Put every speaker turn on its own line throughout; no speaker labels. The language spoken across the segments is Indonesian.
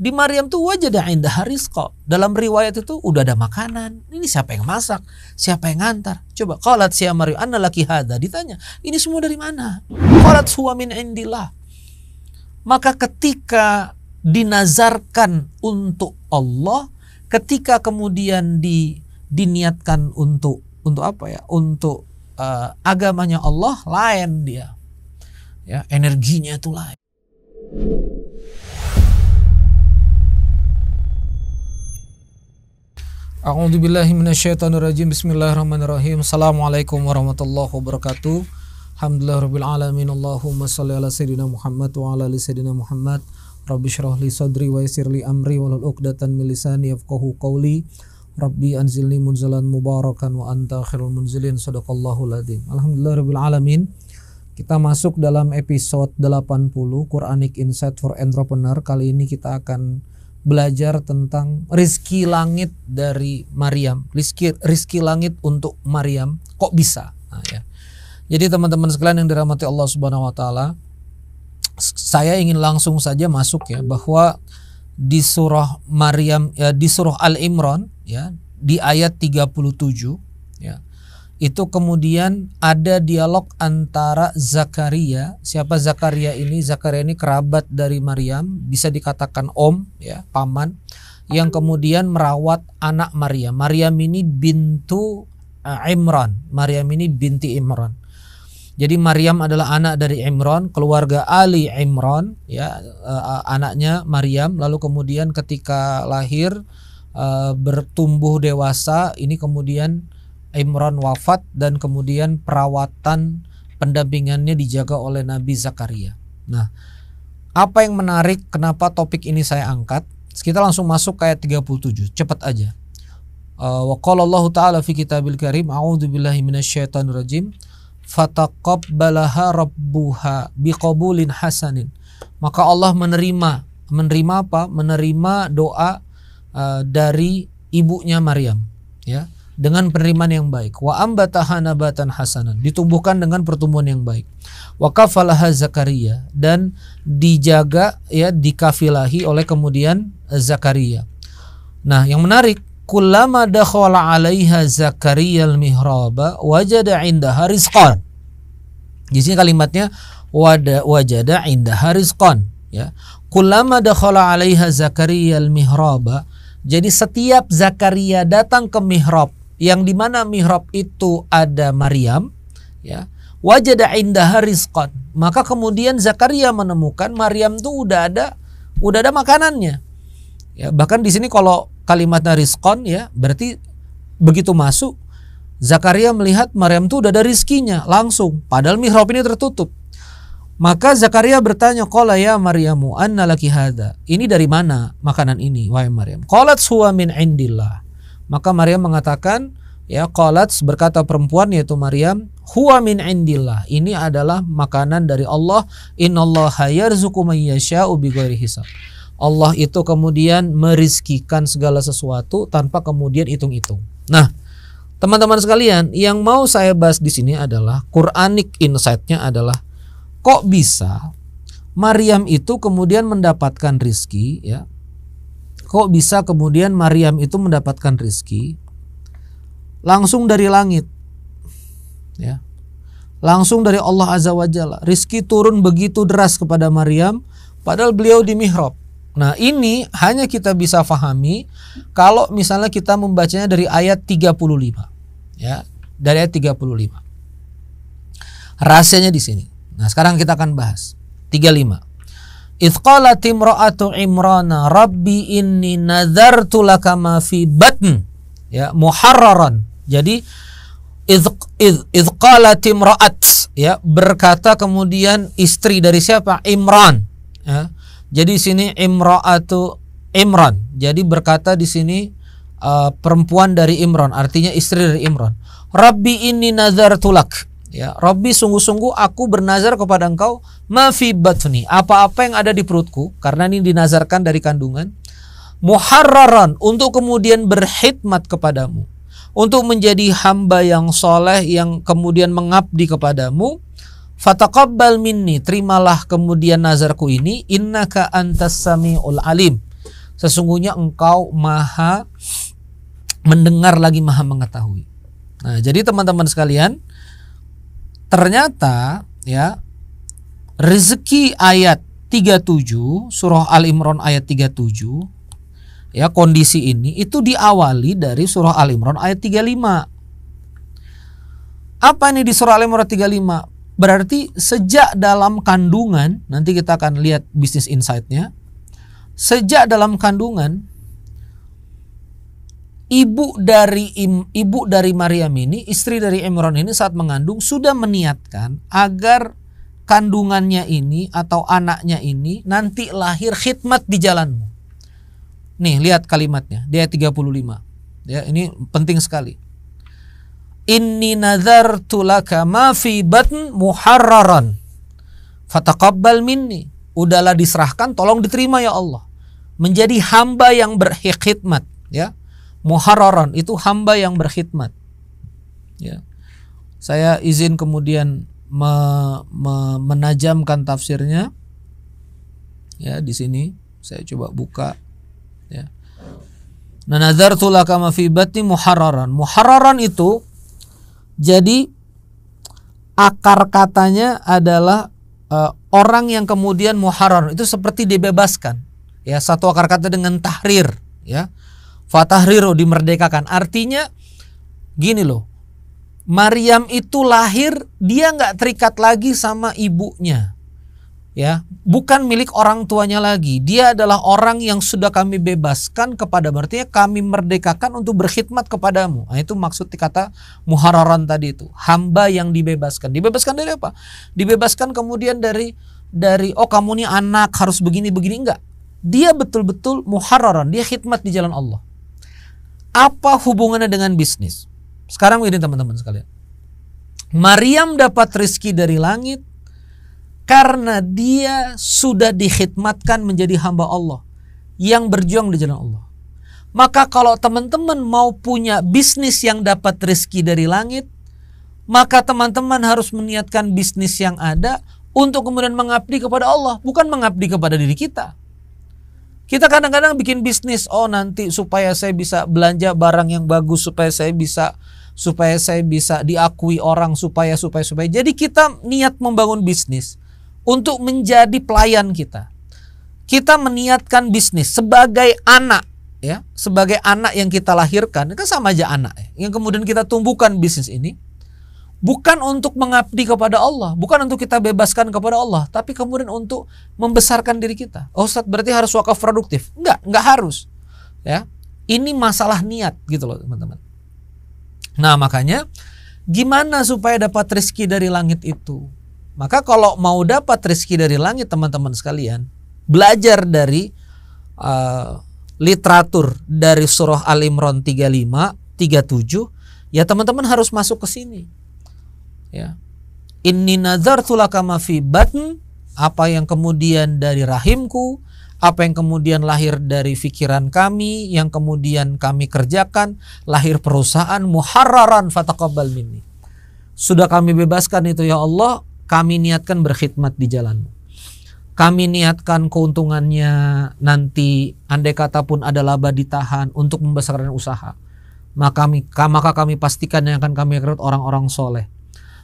Di Maryam tuh wajada indaha rizqa. Dalam riwayat itu udah ada makanan. Ini siapa yang masak? Siapa yang ngantar? Coba qalat ya Maryam anna laki hadza, ditanya, ini semua dari mana? Qalat huwa min indillah. Maka ketika dinazarkan untuk Allah, ketika kemudian diniatkan untuk apa ya? Untuk agamanya Allah, lain dia. Ya, energinya itu lain. A'udzubillahi minasyaitonirrajim. Bismillahirrahmanirrahim. Assalamualaikum warahmatullahi wabarakatuh. Alhamdulillahirabbil alamin. Allahumma shalli ala sayidina Muhammad wa ala ali sayidina Muhammad. Rabbi shrah li sadri wa yassir li amri wahlul 'uqdatam min lisani yafqahu qawli. Rabbi anzilni munzalan mubarakan wa anta khairul munzilin. Shadaqallahul adzim. Alhamdulillahirabbil alamin. Kita masuk dalam episode 80 Quranic Insight for Entrepreneur. Kali ini kita akan belajar tentang rizki langit dari Maryam, rizki langit untuk Maryam, kok bisa? Nah, ya. Jadi teman-teman sekalian yang dirahmati Allah Subhanahu Wa Taala, saya ingin langsung saja masuk ya, bahwa di surah Maryam, ya, di surah Al-Imran, ya, di ayat 37, ya, itu kemudian ada dialog antara Zakaria. Siapa Zakaria ini? Zakaria ini kerabat dari Maryam, bisa dikatakan om, ya, paman, yang kemudian merawat anak Maryam. Maryam ini bintu Imran. Maryam ini binti Imran. Jadi Maryam adalah anak dari Imran, keluarga Ali Imran, ya, anaknya Maryam. Lalu kemudian ketika lahir, bertumbuh dewasa, ini kemudian Imran wafat dan kemudian perawatan pendampingannya dijaga oleh Nabi Zakaria. Nah, apa yang menarik kenapa topik ini saya angkat? Kita langsung masuk ke ayat 37, cepat aja. Wa qala Allah Ta'ala fi kitabil karim, a'udzubillahi minasyaitonir rajim, fataqabbalaha rabbuha biqabulin hasanin. Maka Allah menerima apa? Menerima doa dari ibunya Maryam, ya, dengan penerimaan yang baik. Wa ambataha nabatan hasanan, ditumbuhkan dengan pertumbuhan yang baik. Wa kafalaha Zakaria, dan dijaga, ya, dikafilahi oleh kemudian Zakaria. Nah, yang menarik, kullama dakhala 'alaiha Zakaria al-mihraba wajada 'indaha rizqan. Di sini kalimatnya wajada 'indaha rizqan, ya. Kullama dakhala 'alaiha Zakaria al-mihraba. Jadi setiap Zakaria datang ke mihrab, yang dimana mihrab itu ada Maryam, ya, wajada indaha rizqan, maka kemudian Zakaria menemukan Maryam tuh udah ada makanannya, ya. Bahkan di sini kalau kalimatnya rizqan, ya, berarti begitu masuk Zakaria melihat Maryam tuh udah ada rizkinya langsung, padahal mihrab ini tertutup. Maka Zakaria bertanya, qala ya Maryamu anna laki hadza, ini dari mana makanan ini wahai Maryam? Qalat huwa min indillah. Maka Maryam mengatakan, ya, qalat, berkata perempuan yaitu Maryam, huwa min indillah, ini adalah makanan dari Allah. Innallaha yarzuqu may yasha'u bighairi hisab. Allah itu kemudian merizkikan segala sesuatu tanpa kemudian hitung-hitung. Nah, teman-teman sekalian, yang mau saya bahas di sini adalah Quranic insight-nya adalah, kok bisa Maryam itu kemudian mendapatkan rizki, ya? Kok bisa kemudian Maryam itu mendapatkan rizki langsung dari langit, ya, langsung dari Allah Azza wa Jalla. Rizki turun begitu deras kepada Maryam, padahal beliau di mihrab. Nah, ini hanya kita bisa fahami kalau misalnya kita membacanya dari ayat 35, ya, dari ayat 35. Rahasianya di sini. Nah, sekarang kita akan bahas 35. Idz qalat imra'atu Imrana rabbi inni nadzartu laka ma fi batn, ya, muharraran. Jadi idz qalat imra'at, ya, berkata kemudian istri dari siapa? Imran, ya. Jadi sini imra'atu Imran. Jadi berkata di sini perempuan dari Imran, artinya istri dari Imran. Rabbi inni nadzartu lak, ya, Rabbi sungguh-sungguh aku bernazar kepada engkau, ma fi batni, apa-apa yang ada di perutku, karena ini dinazarkan dari kandungan, muharraran, untuk kemudian berkhidmat kepadamu, untuk menjadi hamba yang soleh yang kemudian mengabdi kepadamu. Fataqabbal minni, terimalah kemudian nazarku ini, innaka antas samiul alim, Sesungguhnya engkau maha mendengar lagi maha mengetahui. Nah, jadi teman-teman sekalian, ternyata ya rezeki ayat 37 surah Al-Imran ayat 37 ya, kondisi ini itu diawali dari surah Al-Imran ayat 35. Apa ini di surah Al-Imran 35? Berarti sejak dalam kandungan, nanti kita akan lihat bisnis insight-nya. Sejak dalam kandungan, ibu dari Maryam ini, istri dari Imran ini saat mengandung sudah meniatkan agar kandungannya ini atau anaknya ini nanti lahir khidmat di jalanmu. Nih, lihat kalimatnya di ayat 35. Ya, ini penting sekali. Inni nazartu laka ma fi batn muharraran fataqabbal minni. Udahlah diserahkan, tolong diterima ya Allah. Menjadi hamba yang berkhidmat, ya. Muharraran itu hamba yang berkhidmat. Ya. Saya izin kemudian menajamkan tafsirnya. Ya, di sini saya coba buka, ya. Nah, nazartu laka ma fi batni muharraran. Muharraran itu jadi akar katanya adalah orang yang kemudian muharrar itu seperti dibebaskan. Ya, satu akar kata dengan tahrir, ya. Fatahriru, dimerdekakan. Artinya gini loh. Maryam itu lahir, dia nggak terikat lagi sama ibunya. Ya, bukan milik orang tuanya lagi. Dia adalah orang yang sudah kami bebaskan kepada, artinya kami merdekakan untuk berkhidmat kepadamu. Nah, itu maksud kata muharraran tadi itu. Hamba yang dibebaskan. Dibebaskan dari apa? Dibebaskan kemudian dari oh kamu ini anak harus begini-begini, enggak. Dia betul-betul muharraran, dia khidmat di jalan Allah. Apa hubungannya dengan bisnis? Sekarang begini teman-teman sekalian. Maryam dapat rezeki dari langit karena dia sudah dikhidmatkan menjadi hamba Allah yang berjuang di jalan Allah. Maka kalau teman-teman mau punya bisnis yang dapat rezeki dari langit, maka teman-teman harus meniatkan bisnis yang ada untuk kemudian mengabdi kepada Allah, bukan mengabdi kepada diri kita. Kita kadang-kadang bikin bisnis, oh nanti supaya saya bisa belanja barang yang bagus, supaya saya bisa diakui orang, supaya. Jadi kita niat membangun bisnis untuk menjadi pelayan kita. Kita meniatkan bisnis sebagai anak, ya, sebagai anak yang kita lahirkan, kan sama aja anak, ya, yang kemudian kita tumbuhkan bisnis ini. Bukan untuk mengabdi kepada Allah, bukan untuk kita bebaskan kepada Allah, tapi kemudian untuk membesarkan diri kita. Oh Ustaz, berarti harus wakaf produktif? Enggak harus. Ya, ini masalah niat gitu loh teman-teman. Nah makanya gimana supaya dapat rezeki dari langit itu? Maka kalau mau dapat rezeki dari langit teman-teman sekalian, belajar dari literatur dari surah Al-Imran 35, 37, ya teman-teman harus masuk ke sini. Ya. Inni nazartu laka ma fi batn, apa yang kemudian dari rahimku, apa yang kemudian lahir dari pikiran kami, yang kemudian kami kerjakan, lahir perusahaan muharraran fataqabbal minni. Sudah kami bebaskan itu ya Allah, kami niatkan berkhidmat di jalanmu. Kami niatkan keuntungannya nanti andai kata pun ada laba ditahan untuk membesarkan usaha. Maka kami pastikan yang akan kami rekrut orang-orang soleh.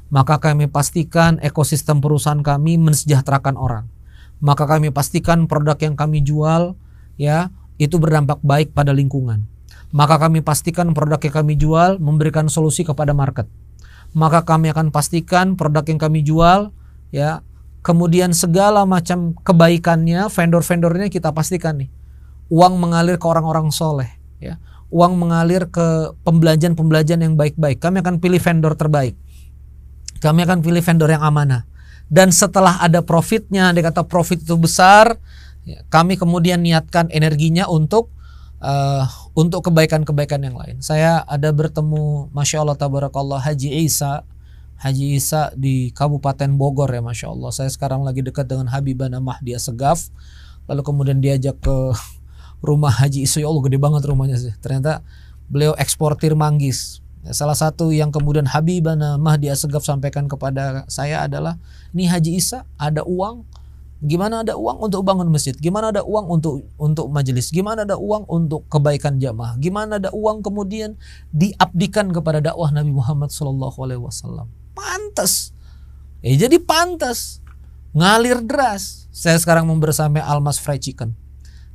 Maka kami pastikan ekosistem perusahaan kami mensejahterakan orang. Maka kami pastikan produk yang kami jual, ya, itu berdampak baik pada lingkungan. Maka kami pastikan produk yang kami jual memberikan solusi kepada market. Maka kami akan pastikan produk yang kami jual, ya, kemudian segala macam kebaikannya, vendor-vendornya kita pastikan nih, uang mengalir ke orang-orang soleh, ya, uang mengalir ke pembelajaran yang baik-baik. Kami akan pilih vendor terbaik. Kami akan pilih vendor yang amanah. Dan setelah ada profitnya, dia kata profit itu besar, kami kemudian niatkan energinya untuk kebaikan-kebaikan yang lain. Saya ada bertemu, Masya Allah tabarakallah, Haji Isa di Kabupaten Bogor, ya Masya Allah. Saya sekarang lagi dekat dengan Habibana Mahdi Assegaf. Lalu kemudian diajak ke rumah Haji Isa, ya Allah gede banget rumahnya sih. Ternyata beliau eksportir manggis. Salah satu yang kemudian Habibana Mahdi Assegaf sampaikan kepada saya adalah, ini Haji Isa ada uang Gimana ada uang untuk bangun masjid? Gimana ada uang untuk majelis? Gimana ada uang untuk kebaikan jamaah? Gimana ada uang kemudian diabdikan kepada dakwah Nabi Muhammad SAW? Pantas. Jadi pantas. Ngalir deras. Saya sekarang membersama Almas Fried Chicken.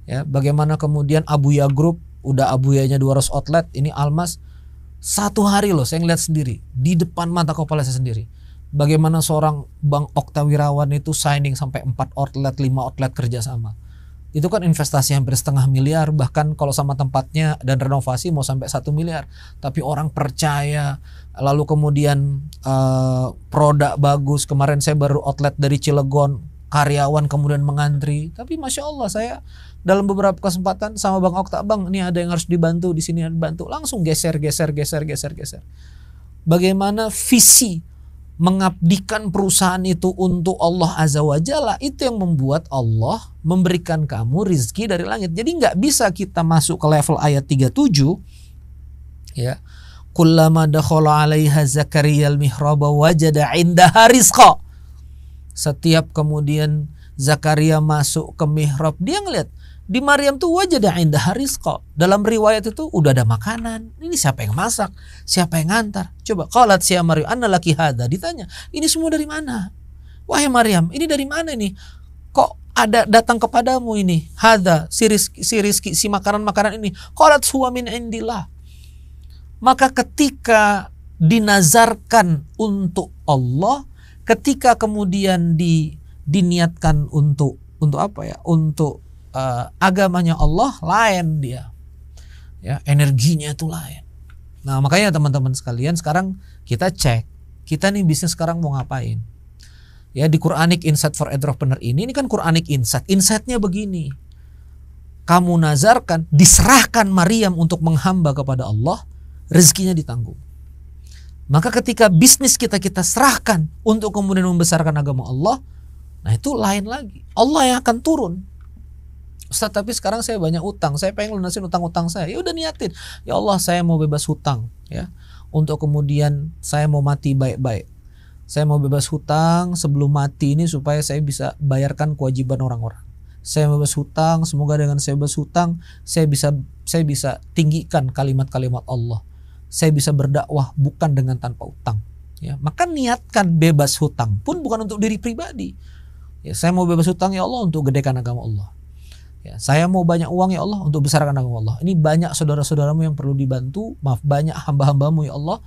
Ya, bagaimana kemudian Abuya Group, udah Abuyanya 200 outlet, ini Almas satu hari loh saya ngeliat sendiri di depan mata kepala saya sendiri. Bagaimana seorang Bang Okta Wirawan itu signing sampai 4 outlet, 5 outlet kerjasama. Itu kan investasi hampir 0,5 miliar, bahkan kalau sama tempatnya dan renovasi mau sampai 1 miliar. Tapi orang percaya, lalu kemudian produk bagus. Kemarin saya baru outlet dari Cilegon, karyawan kemudian mengantri. Tapi Masya Allah, saya dalam beberapa kesempatan sama Bang Okta, Bang ini ada yang harus dibantu, di sini harus dibantu. Langsung geser. Bagaimana visi mengabdikan perusahaan itu untuk Allah Azza wa Jalla, itu yang membuat Allah memberikan kamu rizki dari langit. Jadi nggak bisa kita masuk ke level ayat 37 ya. Kullama dakhala 'alaiha Zakaria al-mihraba wajada 'indaha rizqa. Setiap kemudian Zakaria masuk ke mihrab, dia ngeliat di Maryam tuh wajada 'indaha rizqa. Dalam riwayat itu udah ada makanan. Ini siapa yang masak? Siapa yang ngantar? Coba qalat ya Maryam, anna laki hadza. Ditanya, ini semua dari mana? Wahai Maryam, ini dari mana nih? Kok ada datang kepadamu ini? Hadza, si rizki, si makanan-makanan ini. Qalat huwa min indillah. Maka ketika dinazarkan untuk Allah, ketika kemudian diniatkan untuk apa ya? Untuk agamanya Allah, lain dia, ya, energinya itu lain. Nah makanya teman-teman sekalian, sekarang kita cek, kita nih bisnis sekarang mau ngapain? Ya, di Quranic Insight for Entrepreneur ini kan Quranic Insight. Insightnya begini, kamu nazarkan, diserahkan Maryam untuk menghamba kepada Allah, rezekinya ditanggung. Maka ketika bisnis kita serahkan untuk kemudian membesarkan agama Allah, nah itu lain lagi. Allah yang akan turun. Ustaz, tapi sekarang saya banyak utang, saya pengen lunasin utang-utang saya. Ya udah niatin, ya Allah saya mau bebas hutang, ya, untuk kemudian saya mau mati baik-baik. Saya mau bebas hutang sebelum mati ini supaya saya bisa bayarkan kewajiban orang-orang. Saya bebas hutang, semoga dengan saya bebas hutang saya bisa tinggikan kalimat-kalimat Allah. Saya bisa berdakwah bukan dengan tanpa utang. Ya, maka niatkan bebas hutang pun bukan untuk diri pribadi. Ya, saya mau bebas hutang ya Allah untuk gedekan agama Allah. Ya, saya mau banyak uang ya Allah untuk besarkan agama Allah. Ini banyak saudara-saudaramu yang perlu dibantu, maaf banyak hamba-hambamu ya Allah,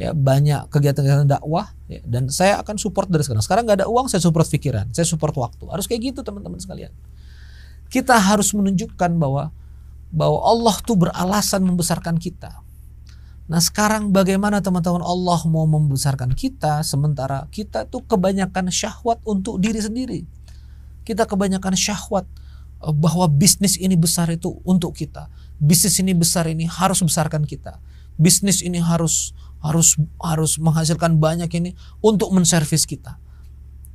ya banyak kegiatan-kegiatan dakwah, ya, dan saya akan support dari sekarang. Sekarang nggak ada uang, saya support pikiran, saya support waktu. Harus kayak gitu teman-teman sekalian. Kita harus menunjukkan bahwa Allah tuh beralasan membesarkan kita. Nah sekarang bagaimana teman-teman Allah mau membesarkan kita sementara kita tuh kebanyakan syahwat untuk diri sendiri. Kita kebanyakan syahwat bahwa bisnis ini besar itu untuk kita. Bisnis ini besar ini harus besarkan kita. Bisnis ini harus menghasilkan banyak ini untuk menservis kita.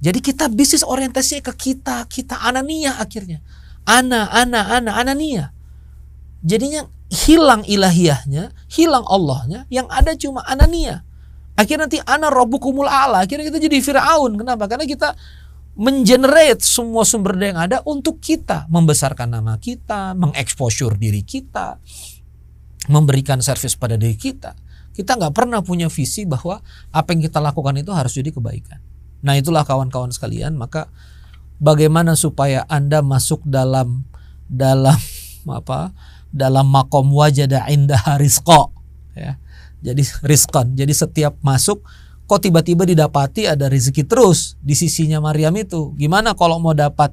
Jadi kita bisnis orientasinya ke kita anania akhirnya. Anania. Jadinya hilang ilahiyahnya, hilang Allahnya, yang ada cuma anania. Akhirnya nanti ana rabbukumul a'la, akhirnya kita jadi Firaun. Kenapa? Karena kita mengenerate semua sumber daya yang ada untuk kita, membesarkan nama kita, mengeksposur diri kita, memberikan servis pada diri kita. Kita nggak pernah punya visi bahwa apa yang kita lakukan itu harus jadi kebaikan. Nah itulah kawan-kawan sekalian, maka bagaimana supaya Anda masuk dalam makom wajada indaha rizqa, ya. Jadi rizqan, jadi setiap masuk kok tiba-tiba didapati ada rezeki terus di sisinya Maryam itu. Gimana kalau mau dapat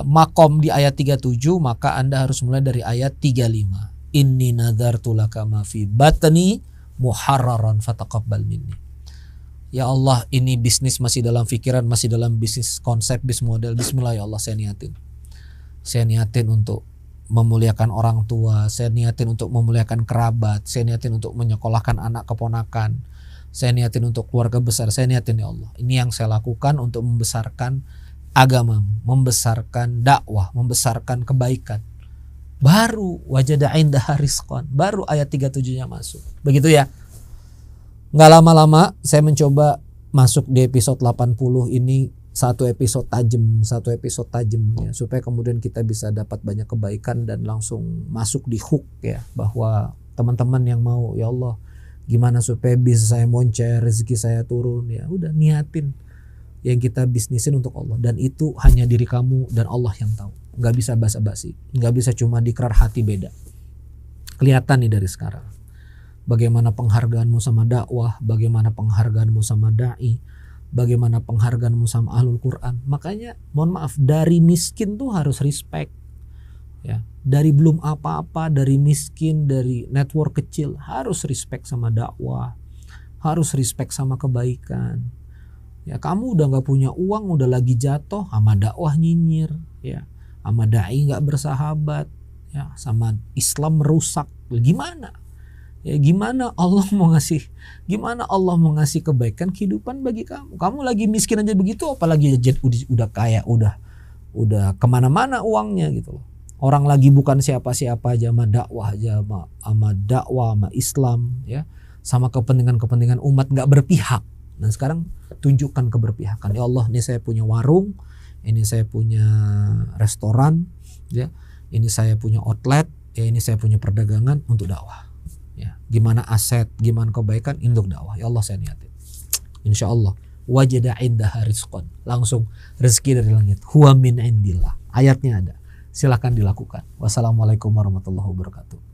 makom di ayat 37, maka Anda harus mulai dari ayat 35. Inni nadartu laka ma fi batni muharraran fataqabbal minni. Ya Allah, ini bisnis masih dalam pikiran, masih dalam bisnis konsep, bisnis model. Bismillah ya Allah, saya niatin. Saya niatin untuk memuliakan orang tua, saya niatin untuk memuliakan kerabat, saya niatin untuk menyekolahkan anak keponakan, saya niatin untuk keluarga besar, saya niatin ya Allah. Ini yang saya lakukan untuk membesarkan agama, membesarkan dakwah, membesarkan kebaikan. Baru wajada indaha rizqan, baru ayat 37-nya masuk. Begitu ya. Nggak lama-lama saya mencoba masuk di episode 80 ini satu episode tajam ya, supaya kemudian kita bisa dapat banyak kebaikan dan langsung masuk di hook ya, bahwa teman-teman yang mau, ya Allah gimana supaya bisa saya moncer, rezeki saya turun, ya udah niatin yang kita bisnisin untuk Allah, dan itu hanya diri kamu dan Allah yang tahu. Nggak bisa basa-basi, nggak bisa cuma dikrar hati beda. Kelihatan nih dari sekarang bagaimana penghargaanmu sama dakwah, bagaimana penghargaanmu sama dai, bagaimana penghargaanmu sama ahlul Quran. Makanya mohon maaf, dari miskin tuh harus respect ya. Dari belum apa-apa, dari miskin, dari network kecil, harus respect sama dakwah, harus respect sama kebaikan ya. Kamu udah gak punya uang, udah lagi jatuh, sama dakwah nyinyir ya, sama dai gak bersahabat ya, sama Islam merusak. Gimana ya, gimana Allah mau ngasih kebaikan kehidupan bagi kamu? Kamu lagi miskin aja begitu, apalagi udah kaya, udah kemana-mana uangnya gitu loh. Orang lagi bukan siapa-siapa aja, sama dakwah aja, sama Islam ya, sama kepentingan umat, nggak berpihak. Nah sekarang tunjukkan keberpihakan. Ya Allah, ini saya punya warung, ini saya punya restoran ya, ini saya punya outlet ya, ini saya punya perdagangan untuk dakwah ya. Gimana aset, gimana kebaikan untuk dakwah, ya Allah saya niatin. Insya Allah wajada indaha rizqan, langsung rezeki dari langit. Huwa min indillah, ayatnya ada, silakan dilakukan. Wassalamualaikum warahmatullahi wabarakatuh.